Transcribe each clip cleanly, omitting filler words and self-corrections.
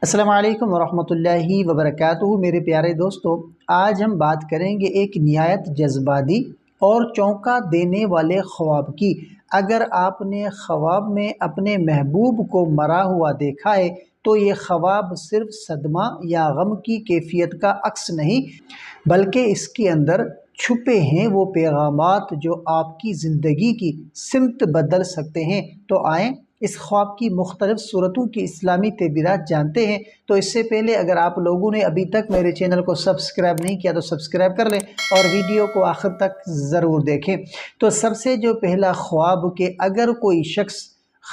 السلام علیکم ورحمۃ اللہ وبرکاتہ۔ میرے پیارے دوستو، آج ہم بات کریں گے ایک نہایت جذباتی اور چونکا دینے والے خواب کی۔ اگر آپ نے خواب میں اپنے محبوب کو مرا ہوا دیکھا ہے تو یہ خواب صرف صدمہ یا غم کی کیفیت کا عکس نہیں، بلکہ اس کے اندر چھپے ہیں وہ پیغامات جو آپ کی زندگی کی سمت بدل سکتے ہیں۔ تو آئیں اس خواب کی مختلف صورتوں کی اسلامی تعبیرات جانتے ہیں۔ تو اس سے پہلے اگر آپ لوگوں نے ابھی تک میرے چینل کو سبسکرائب نہیں کیا تو سبسکرائب کر لیں اور ویڈیو کو آخر تک ضرور دیکھیں۔ تو سب سے جو پہلا خواب کہ اگر کوئی شخص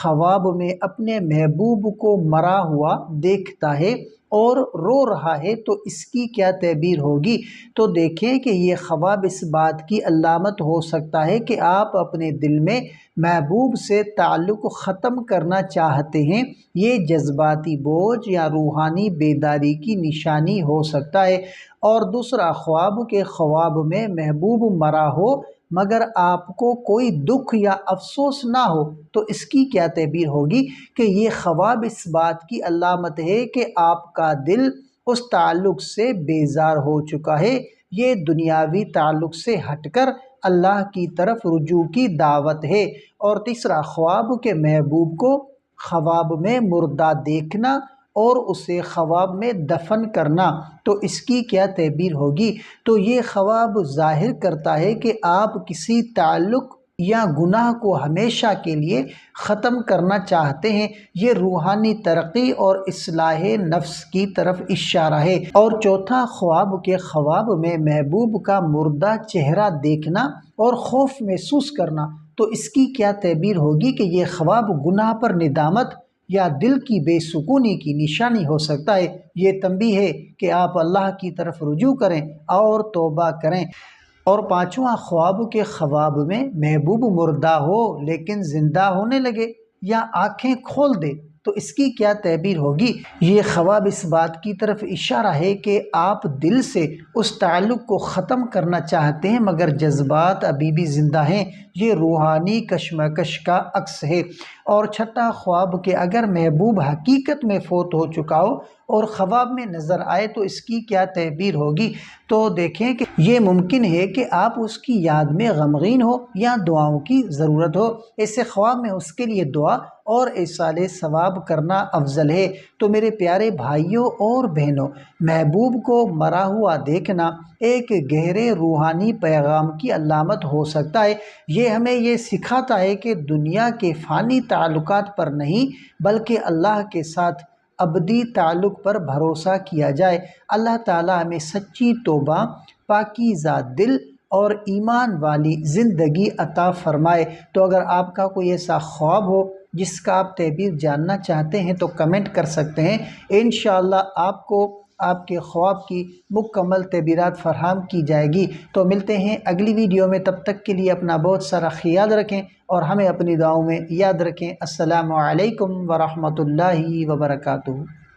خواب میں اپنے محبوب کو مرا ہوا دیکھتا ہے اور رو رہا ہے تو اس کی کیا تعبیر ہوگی؟ تو دیکھیں کہ یہ خواب اس بات کی علامت ہو سکتا ہے کہ آپ اپنے دل میں محبوب سے تعلق ختم کرنا چاہتے ہیں۔ یہ جذباتی بوجھ یا روحانی بیداری کی نشانی ہو سکتا ہے۔ اور دوسرا خواب کہ خواب میں محبوب مرا ہو مگر آپ کو کوئی دکھ یا افسوس نہ ہو تو اس کی کیا تعبیر ہوگی؟ کہ یہ خواب اس بات کی علامت ہے کہ آپ کا دل اس تعلق سے بیزار ہو چکا ہے۔ یہ دنیاوی تعلق سے ہٹ کر اللہ کی طرف رجوع کی دعوت ہے۔ اور تیسرا خواب کہ محبوب کو خواب میں مردہ دیکھنا اور اسے خواب میں دفن کرنا تو اس کی کیا تعبیر ہوگی؟ تو یہ خواب ظاہر کرتا ہے کہ آپ کسی تعلق یا گناہ کو ہمیشہ کے لیے ختم کرنا چاہتے ہیں۔ یہ روحانی ترقی اور اصلاح نفس کی طرف اشارہ ہے۔ اور چوتھا خواب کہ خواب میں محبوب کا مردہ چہرہ دیکھنا اور خوف محسوس کرنا تو اس کی کیا تعبیر ہوگی؟ کہ یہ خواب گناہ پر ندامت یا دل کی بے سکونی کی نشانی ہو سکتا ہے۔ یہ تنبیہ ہے کہ آپ اللہ کی طرف رجوع کریں اور توبہ کریں۔ اور پانچواں خواب کہ خواب میں محبوب مردہ ہو لیکن زندہ ہونے لگے یا آنکھیں کھول دے تو اس کی کیا تعبیر ہوگی؟ یہ خواب اس بات کی طرف اشارہ ہے کہ آپ دل سے اس تعلق کو ختم کرنا چاہتے ہیں مگر جذبات ابھی بھی زندہ ہیں۔ یہ روحانی کشمکش کا عکس ہے۔ اور چھٹا خواب کہ اگر محبوب حقیقت میں فوت ہو چکا ہو اور خواب میں نظر آئے تو اس کی کیا تعبیر ہوگی؟ تو دیکھیں کہ یہ ممکن ہے کہ آپ اس کی یاد میں غمگین ہو یا دعاؤں کی ضرورت ہو۔ ایسے خواب میں اس کے لیے دعا اور ایصال ثواب کرنا افضل ہے۔ تو میرے پیارے بھائیوں اور بہنوں، محبوب کو مرا ہوا دیکھنا ایک گہرے روحانی پیغام کی علامت ہو سکتا ہے۔ یہ ہمیں یہ سکھاتا ہے کہ دنیا کے فانی تعلقات پر نہیں بلکہ اللہ کے ساتھ ابدی تعلق پر بھروسہ کیا جائے۔ اللہ تعالیٰ ہمیں سچی توبہ، پاکیزہ دل اور ایمان والی زندگی عطا فرمائے۔ تو اگر آپ کا کوئی ایسا خواب ہو جس کا آپ تعبیر جاننا چاہتے ہیں تو کمنٹ کر سکتے ہیں۔ انشاءاللہ آپ کو آپ کے خواب کی مکمل تعبیرات فراہم کی جائے گی۔ تو ملتے ہیں اگلی ویڈیو میں، تب تک کے لیے اپنا بہت سارا خیال رکھیں اور ہمیں اپنی دعاؤں میں یاد رکھیں۔ السلام علیکم ورحمۃ اللہ وبرکاتہ۔